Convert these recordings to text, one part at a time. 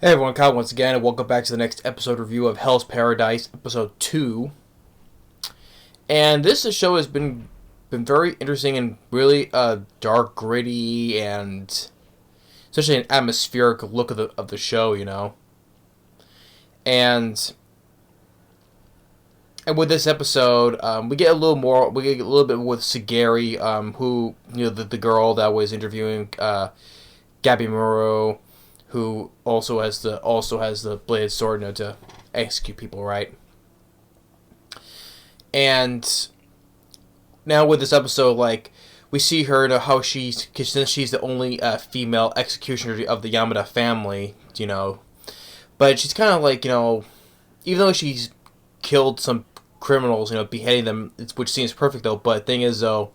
Hey everyone, Kyle once again, and welcome back to the next episode review of Hell's Paradise, episode 2. And this show has been very interesting and really dark, gritty, and especially an atmospheric look of the show, you know. And with this episode, we get a little more, we get a little bit with Sagari, who, you know, the girl that was interviewing Gabby Moreau, who also has the bladed sword, you know, to execute people, right? And now with this episode, like, we see her, you know, how since she's the only female executioner of the Yamada family, you know, but she's kind of like, you know, even though she's killed some criminals, you know, beheading them, which seems perfect though. But the thing is though,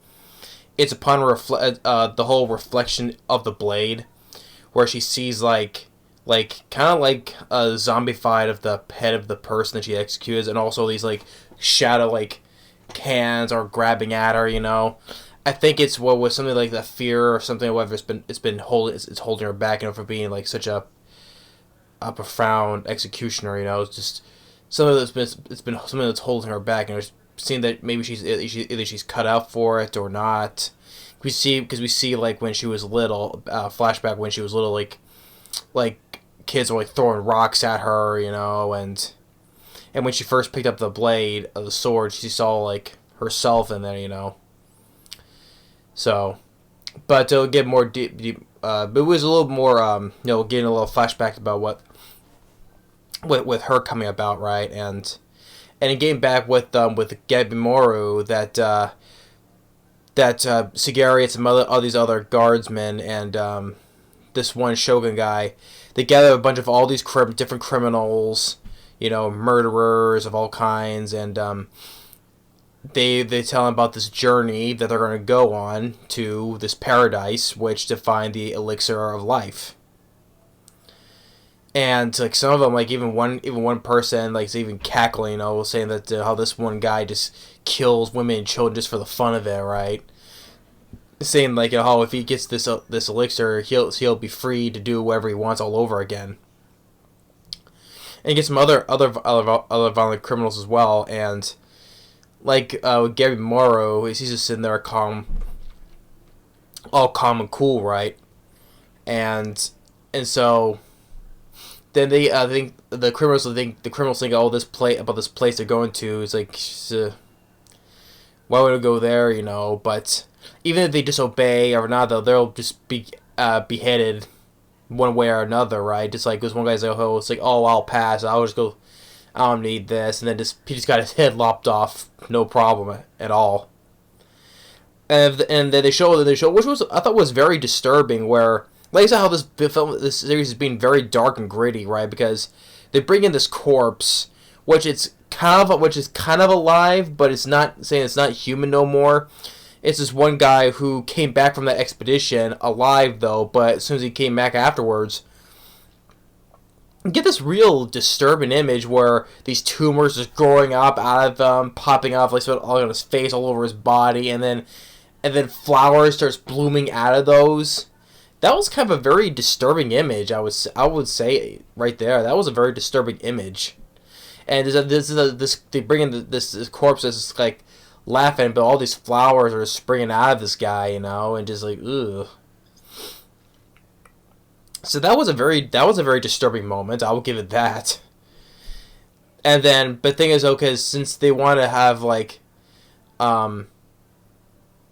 it's upon the whole reflection of the blade, where she sees like kind of like a zombified of the head of the person that she executes, and also these like shadow like hands are grabbing at her. You know, I think it's what was something like the fear or something. Whatever it's been holding it's holding her back, you know, for being like such a profound executioner. You know, it's just something it's been something that's holding her back, and it's seeing that maybe either she's cut out for it or not. We see like when she was little, flashback when she was little, like kids were like throwing rocks at her, you know, and when she first picked up the blade of the sword, she saw like herself in there, you know. So, but to get more but it was a little more, you know, getting a little flashback about what with her coming about, right, and getting back with Gabi Moru that Sagari and some all these other guardsmen and this one Shogun guy, they gather a bunch of all these different criminals, you know, murderers of all kinds, and they tell him about this journey that they're going to go on to this paradise, which to find the elixir of life. And like some of them, like even one person, like is even cackling, you know, saying that how this one guy just kills women and children just for the fun of it, right? Saying like, you know, how if he gets this elixir, he'll be free to do whatever he wants all over again. And he gets some other violent criminals as well, and like Gary Morrow, he's just sitting there all calm and cool, right? And so then they think the criminals think, oh, this place they're going to is like, why would I go there, you know? But even if they disobey or not, they'll just be beheaded one way or another, right? Just like this one guy's like, oh, it's like, oh, I'll pass. I'll just go. I don't need this, and then he just got his head lopped off, no problem at all. And then they show, which was I thought was very disturbing, where like I said, how this series is being very dark and gritty, right? Because they bring in this corpse, which is kind of alive, but it's not saying it's not human no more. It's this one guy who came back from that expedition alive though, but as soon as he came back afterwards, you get this real disturbing image where these tumors just growing up out of him, popping off like all on his face, all over his body, and then flowers starts blooming out of those. That was kind of a very disturbing image. I would say right there. That was a very disturbing image. And they bring in this corpse that's like laughing, but all these flowers are springing out of this guy, you know, and just like, ugh. So that was a very disturbing moment. I will give it that. And then, but the thing is, okay, since they want to have like,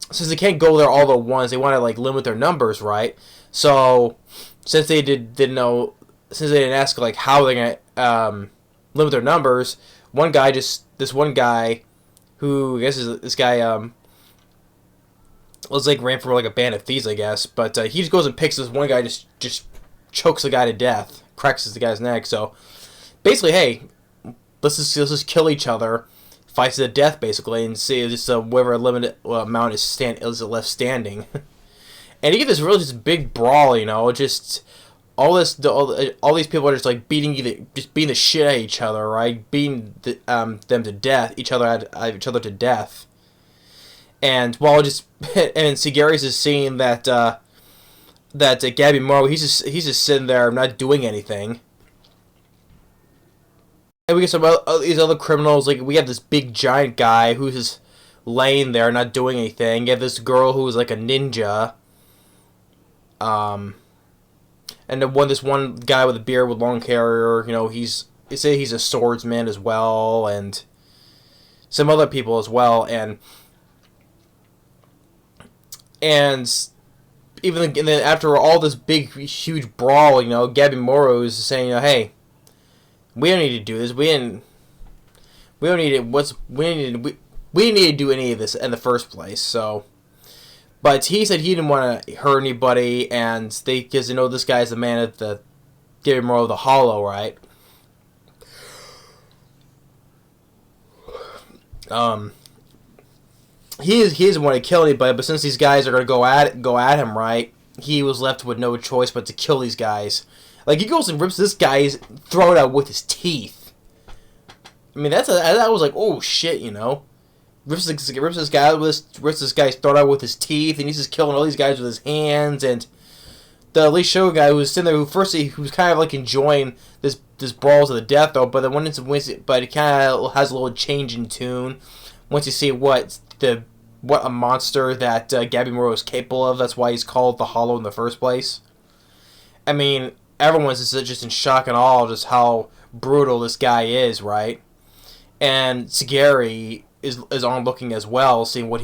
since they can't go there all at once, they want to like limit their numbers, right? So since they didn't ask like how they're gonna limit their numbers, this one guy who I guess is this guy was like ran from like a band of thieves, I guess, but he just goes and picks this one guy, just chokes the guy to death, cracks the guy's neck. So basically, hey, let's just kill each other, fights to the death basically, and see just whatever limited amount is left standing. And you get this really just big brawl, you know, just all these people are just like beating the shit out of each other, right? Beating them to death, each other to death. And while and Sigari's just seeing that Gabby Morrow, he's just sitting there not doing anything, and we get some these other criminals. Like we have this big giant guy who's just laying there, not doing anything. You have this girl who's like a ninja. And then this one guy with a beard with long hair. They say he's a swordsman as well, and some other people as well, and and then after all this big, huge brawl, Gabi is saying, hey, we don't need to do this. We didn't need to do any of this in the first place. So, but he said he didn't want to hurt anybody, and because this guy's the man at the Gabi Moro the Hollow, right? He doesn't want to kill anybody, but since these guys are going to go at him, right? He was left with no choice but to kill these guys. Like, he goes and rips this guy's throat out with his teeth. I mean, that was like, oh shit, rips this guy's throat out with his teeth, and he's just killing all these guys with his hands. And the Lee Show guy who was sitting there, who was kind of like enjoying this brawl to the death, though. But then but it kind of has a little change in tune once you see what a monster that Gabi Moro is capable of. That's why he's called the Hollow in the first place. I mean, everyone's just in shock and awe just how brutal this guy is, right? And Sagiri is on looking as well, seeing what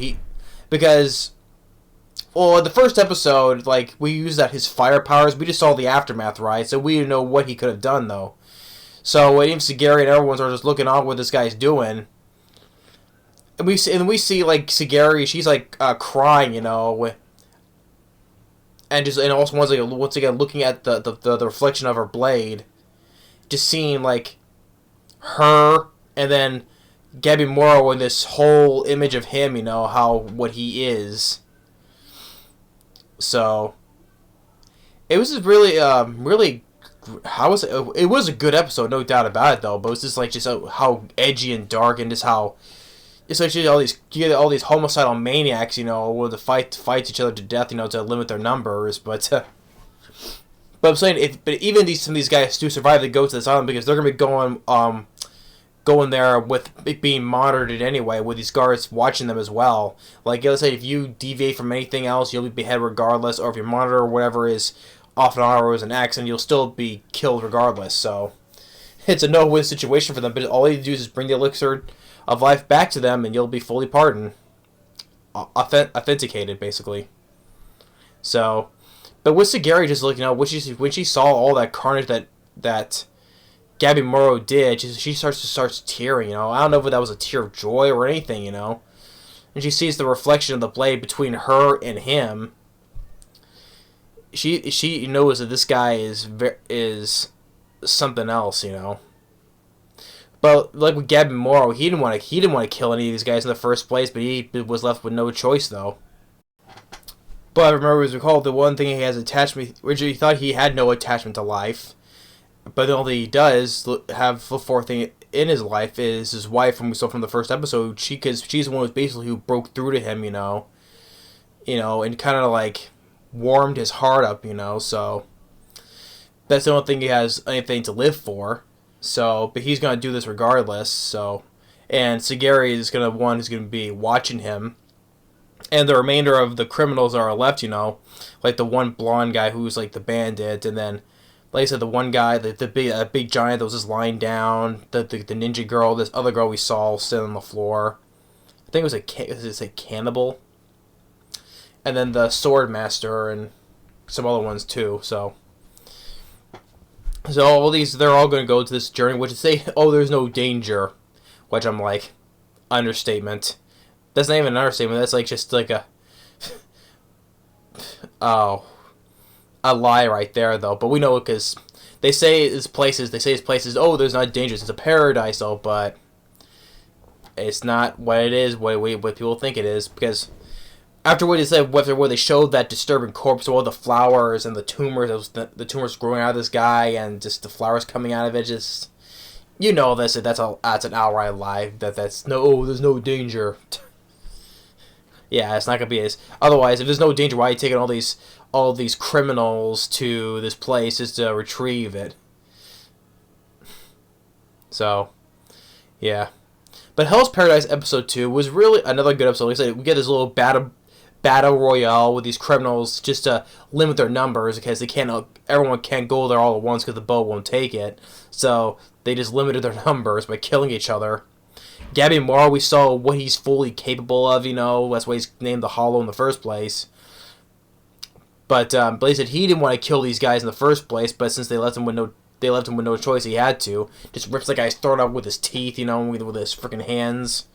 because, well, in the first episode, like, we used his fire powers. We just saw the aftermath, right? So we didn't know what he could have done, though. So even Sagiri and everyone's are just looking on what this guy's doing. And we see like Sagiri, she's like crying, and also once again looking at the reflection of her blade, just seeing like her and then Gabi Moro in this whole image of him, what he is. So it was just really how was it? It was a good episode, no doubt about it, though. But it was just how edgy and dark, and just how essentially all these homicidal maniacs, will fight each other to death, to limit their numbers. But I'm saying, but even some of these guys do survive to go to this island because they're gonna be going there with it being monitored anyway, with these guards watching them as well. Like, let's say if you deviate from anything else, you'll be beheaded regardless, or if your monitor or whatever is off an hour or is an accident, you'll still be killed regardless. So it's a no-win situation for them, but all you do is bring the elixir of life back to them, and you'll be fully pardoned. Authenticated, basically. So, but with Sagiri just looking out, when she saw all that carnage that Gabi Moro did, she starts tearing, I don't know if that was a tear of joy or anything, And she sees the reflection of the blade between her and him. She knows that this guy is something else, But like with Gabi Moro, he didn't want to kill any of these guys in the first place, but he was left with no choice, though. But remember, as recall, the one thing he has attachment, originally he thought he had no attachment to life. But the only thing he does have the fourth thing in his life is his wife, from we saw from the first episode. Because she's the one who broke through to him, and kind of like warmed his heart up, So that's the only thing he has anything to live for. So, but he's gonna do this regardless. So, and Sagiri is who's gonna be watching him, and the remainder of the criminals are left, like the one blonde guy who's like the bandit, and then, like I said, the one guy, the big giant that was just lying down, the ninja girl, this other girl we saw sitting on the floor. I think it was a cannibal, and then the sword master and some other ones too. So all these, they're all going to go to this journey, which is say, oh, there's no danger, which I'm like, understatement. That's not even an understatement. That's like just like a lie right there, though. But we know because they say it's places. Oh, there's not dangerous. It's a paradise, though. But it's not what it is. What people think it is. Because after what they said, where they showed that disturbing corpse, all the flowers and the tumors, the tumors growing out of this guy, and just the flowers coming out of it, just that's an outright lie. There's no danger. Yeah, it's not gonna be as. Otherwise, if there's no danger, why are you taking all these criminals to this place just to retrieve it? So, Yeah. But Hell's Paradise episode 2 was really another good episode. Like I said, we get this little battle royale with these criminals just to limit their numbers because they can't. Everyone can't go there all at once because the boat won't take it. So they just limited their numbers by killing each other. Gabby Moore, we saw what he's fully capable of. That's why he's named the Hollow in the first place. But he said he didn't want to kill these guys in the first place. But since they left him with no choice, he had to. Just rips the guy's throat out with his teeth. With his freaking hands.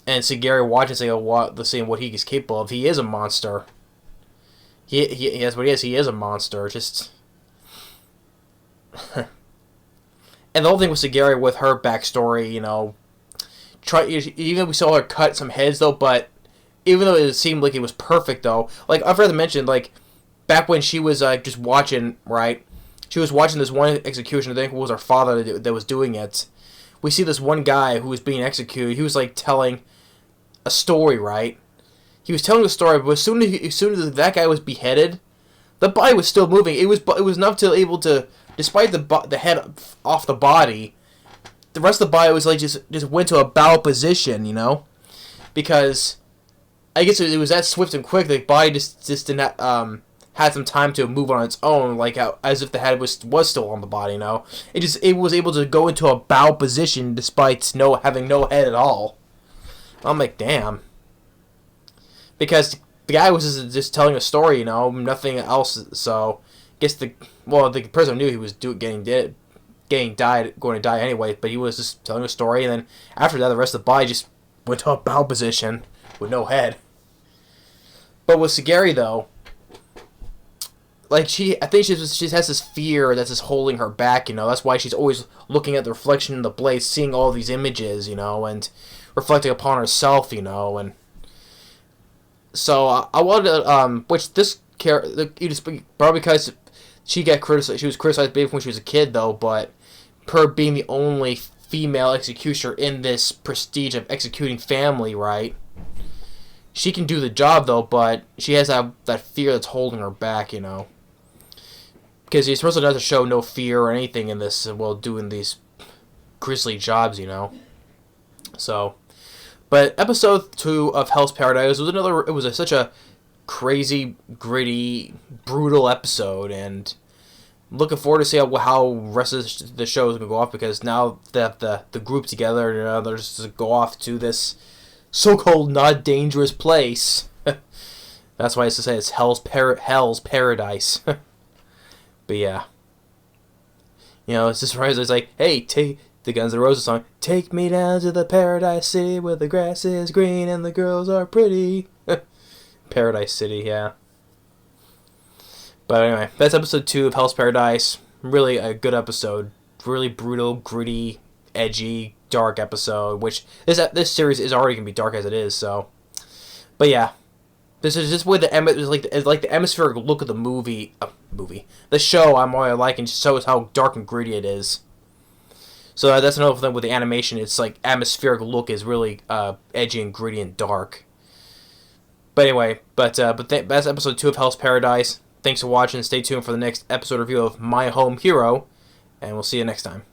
And see Gary watching, saying what he is capable of. He is a monster. That's what he is. He is a monster. Just. And the whole thing with Sagari with her backstory, even we saw her cut some heads though, but even though it seemed like it was perfect though, like I forgot to mention, like back when she was just watching, right? She was watching this one execution. I think it was her father that was doing it. We see this one guy who was being executed. He was like telling a story, right? He was telling a story, but as soon as that guy was beheaded, the body was still moving. It was enough to able to, despite the head off the body, the rest of the body was like just went to a bow position, because I guess it was that swift and quick. The body just didn't had some time to move on its own, like as if the head was still on the body. It was able to go into a bow position despite having no head at all. I'm like, damn. Because the guy was just telling a story, nothing else. So, I guess the person knew he was going to die anyway. But he was just telling a story, and then after that, the rest of the body just went to a bow position with no head. But with Sagari though, like I think she has this fear that's just holding her back. That's why she's always looking at the reflection in the blade, seeing all these images, and reflecting upon herself, and so I wanted to, which this character, probably because she was criticized big when she was a kid, though, but her being the only female executioner in this prestige of executing family, right? She can do the job, though, but she has that fear that's holding her back, because you're supposed not to show no fear or anything in this while doing these grisly jobs, So, but episode 2 of Hell's Paradise was such a crazy, gritty, brutal episode, and looking forward to see how the rest of the show is going to go off, because now that the group together, they're just to go off to this so-called not dangerous place. That's why I used to say it's Hell's Paradise. But yeah. It's just right. It's like, hey, take the Guns N' Roses song, take me down to the Paradise City where the grass is green and the girls are pretty. Paradise City, yeah. But anyway, that's episode 2 of Hell's Paradise. Really a good episode. Really brutal, gritty, edgy, dark episode. Which this series is already gonna be dark as it is. So, but yeah, this is just where the atmospheric look of the movie. The show I'm really liking shows how dark and gritty it is. So that's another thing with the animation. It's like atmospheric look is really edgy and gritty and dark. But anyway, that's episode 2 of Hell's Paradise. Thanks for watching. Stay tuned for the next episode review of My Home Hero, and we'll see you next time.